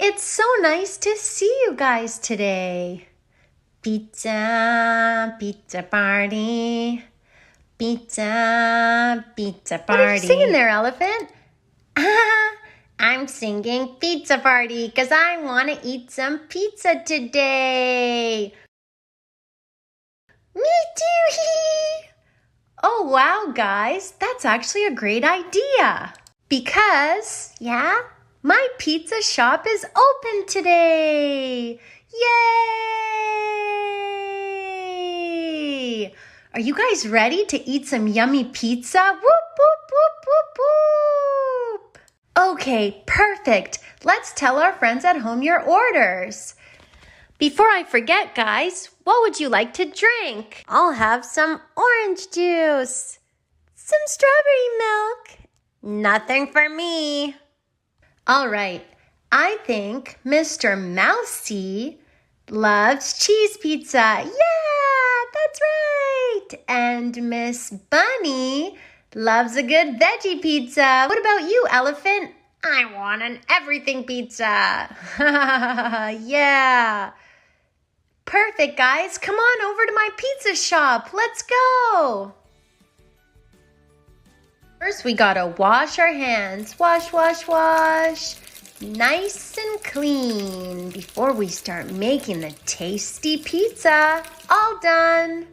It's so nice to see you guys today. Pizza, pizza party. Pizza, pizza party. What are you singing there, Elephant? I'm singing pizza party because I want to eat some pizza today. Me too. Oh, wow, guys, that's actually a great idea. Because, my pizza shop is open today. Yay! Are you guys ready to eat some yummy pizza? Whoop, whoop, whoop, whoop, whoop. Okay, perfect. Let's tell our friends at home your orders. Before I forget, guys, what would you like to drink? I'll have some orange juice, some strawberry milk. Nothing for me. All right, I think Mr. Mousy loves cheese pizza. Yeah, that's right. And Miss Bunny loves a good veggie pizza. What about you, Elephant? I want an everything pizza. Yeah. Perfect, guys. Come on over to my pizza shop. Let's go. First, we gotta wash our hands. Wash, wash, wash. Nice and clean before we start making the tasty pizza. All done.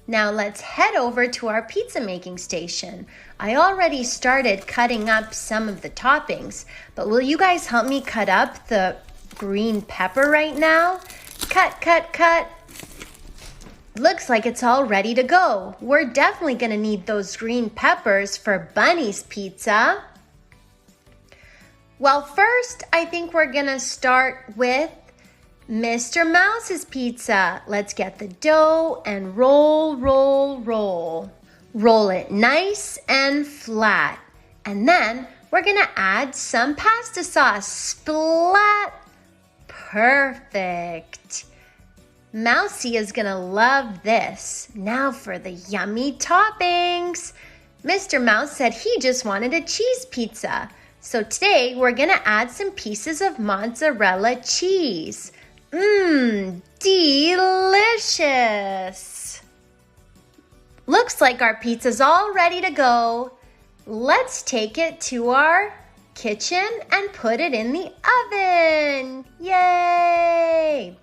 Now let's head over to our pizza making station. I already started cutting up some of the toppings, but will you guys help me cut up the green pepper right now? Cut, cut, cut. Looks like it's all ready to go. We're definitely gonna need those green peppers for Bunny's pizza. Well, first, I think we're gonna start with Mr. Mouse's pizza. Let's get the dough and roll, roll, roll. Roll it nice and flat. And then we're gonna add some pasta sauce. Splat. Perfect. Mousy is gonna love this. Now for the yummy toppings. Mr. Mouse said he just wanted a cheese pizza. So today we're gonna add some pieces of mozzarella cheese. Delicious. Looks like our pizza's all ready to go. Let's take it to our kitchen and put it in the oven. Yay!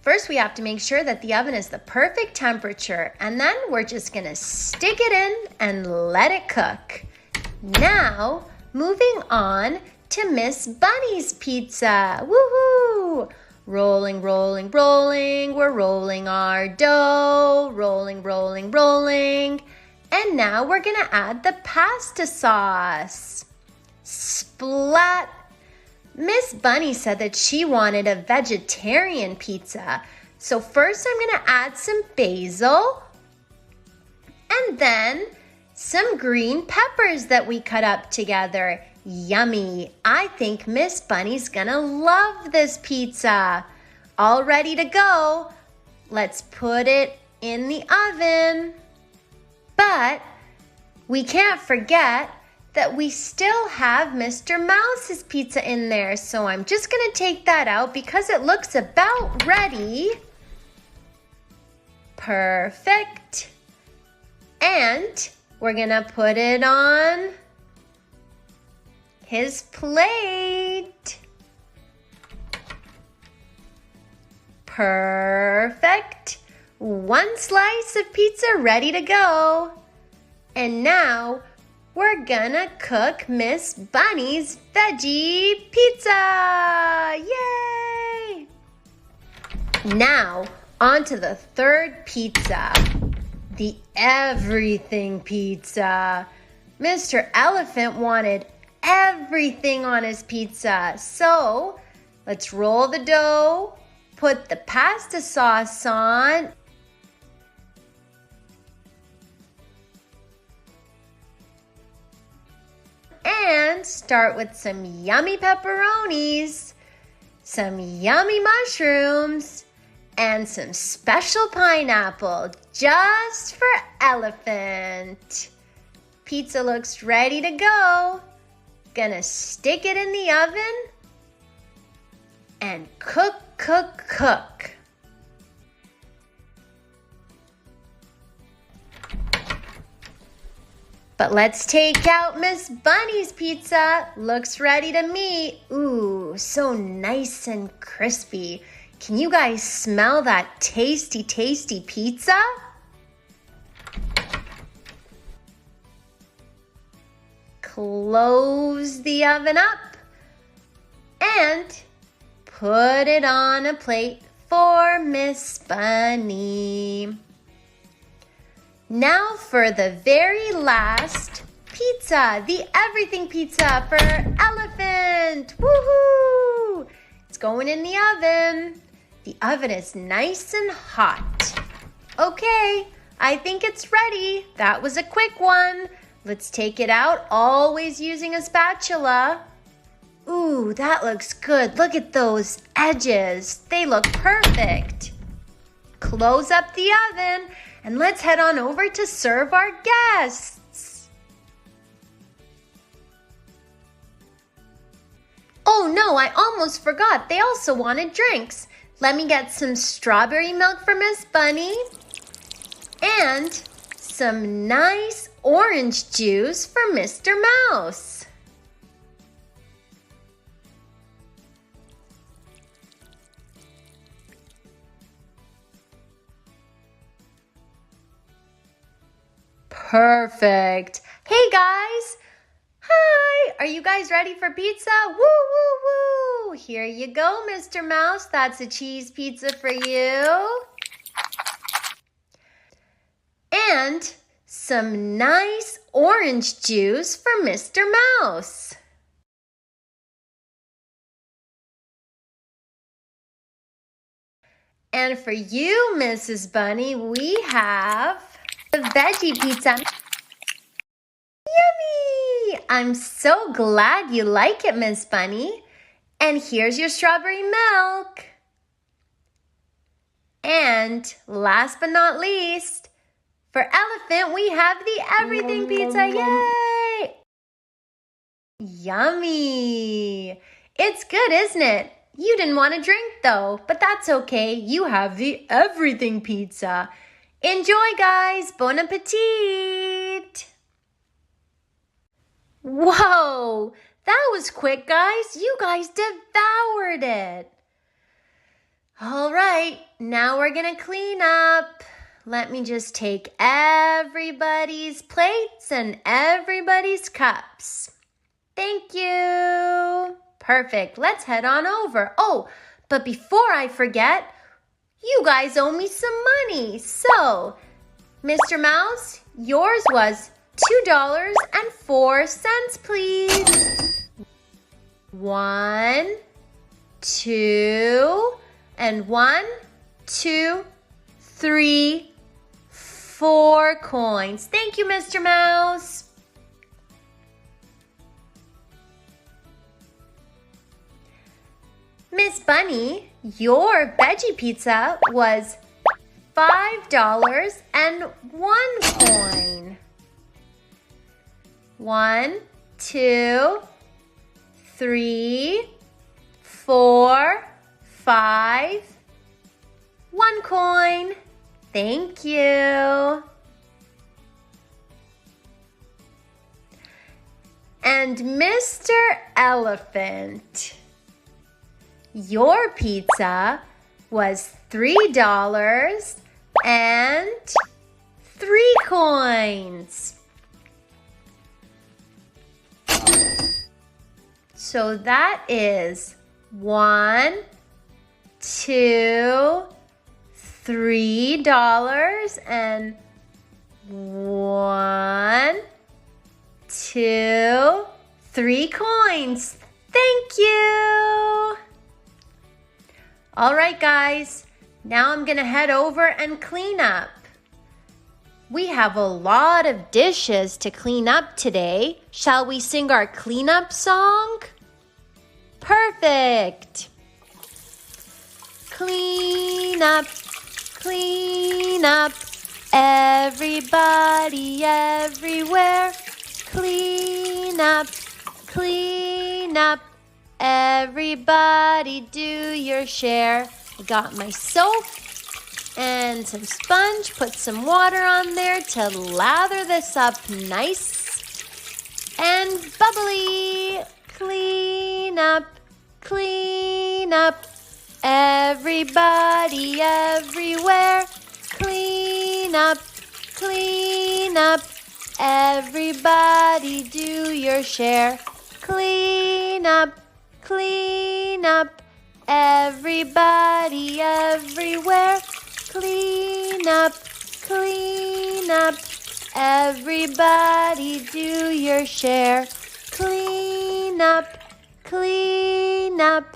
First, we have to make sure that the oven is the perfect temperature, and then we're just gonna stick it in and let it cook. Now, moving on to Miss Bunny's pizza. Woohoo! Rolling, rolling, rolling. We're rolling our dough. Rolling, rolling, rolling. And now we're gonna add the pasta sauce. Splat. Miss Bunny said that she wanted a vegetarian pizza. So first I'm gonna add some basil and then some green peppers that we cut up together. Yummy. I think Miss Bunny's gonna love this pizza. All ready to go. Let's put it in the oven. But we can't forget that we still have Mr. Mouse's pizza in there. So I'm just gonna take that out because it looks about ready. Perfect. And we're gonna put it on his plate. Perfect. One slice of pizza ready to go. And now we're gonna cook Miss Bunny's veggie pizza. Yay! Now, on to the third pizza, the everything pizza. Mr. Elephant wanted everything on his pizza. So, let's roll the dough, put the pasta sauce on, and start with some yummy pepperonis, some yummy mushrooms, and some special pineapple just for Elephant. Pizza looks ready to go. gonna stick it in the oven and cook, cook, cook. But let's take out Miss Bunny's pizza. Looks ready to me. Ooh, so nice and crispy. Can you guys smell that tasty, tasty pizza? Close the oven up and put it on a plate for Miss Bunny. Now for the very last pizza, the everything pizza for Elephant. Woohoo! It's going in the oven. The oven is nice and hot. Okay, I think it's ready. That was a quick one. Let's take it out, always using a spatula. Ooh, that looks good. Look at those edges. They look perfect. Close up the oven. And let's head on over to serve our guests. Oh no, I almost forgot. They also wanted drinks. Let me get some strawberry milk for Miss Bunny and some nice orange juice for Mr. Mouse. Perfect. Hey guys. Hi. Are you guys ready for pizza? Woo, woo, woo. Here you go, Mr. Mouse. That's a cheese pizza for you. And some nice orange juice for Mr. Mouse. And for you, Mrs. Bunny, we have the veggie pizza. Yummy! I'm so glad you like it, Miss Bunny. And here's your strawberry milk. And last but not least, for Elephant, we have the everything pizza. Yay! Yummy! It's good, isn't it? You didn't want to drink though, but that's okay. You have the everything pizza. Enjoy, guys. Bon appetit. Whoa, that was quick, guys. You guys devoured it. All right, now we're going to clean up. Let me just take everybody's plates and everybody's cups. Thank you. Perfect. Let's head on over. Oh, but before I forget, you guys owe me some money. So, Mr. Mouse, yours was $2.04, please. 1, 2, and 1, 2, 3, 4 coins. Thank you, Mr. Mouse. Miss Bunny, your veggie pizza was $5 and 1 coin. 1, 2, 3, 4, 5, 1 coin. Thank you. And Mr. Elephant, your pizza was $3 and 3 coins. So that is 1, 2, $3 and 1, 2, 3 coins. Thank you. All right, guys, now I'm gonna head over and clean up. We have a lot of dishes to clean up today. Shall we sing our cleanup song? Perfect. Clean up, everybody everywhere. Clean up, clean up. Everybody do your share. I got my soap and some sponge. Put some water on there to lather this up nice and bubbly. Clean up, clean up. Everybody everywhere. Clean up, clean up. Everybody do your share. Clean up, clean up. Everybody everywhere. Clean up, clean up. Everybody do your share. Clean up, clean up.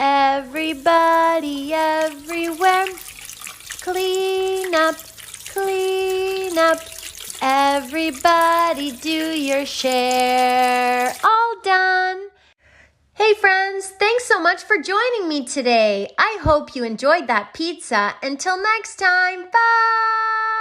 Everybody everywhere. Clean up, clean up. Everybody do your share. All done. Hey friends, thanks so much for joining me today. I hope you enjoyed that pizza. Until next time, bye!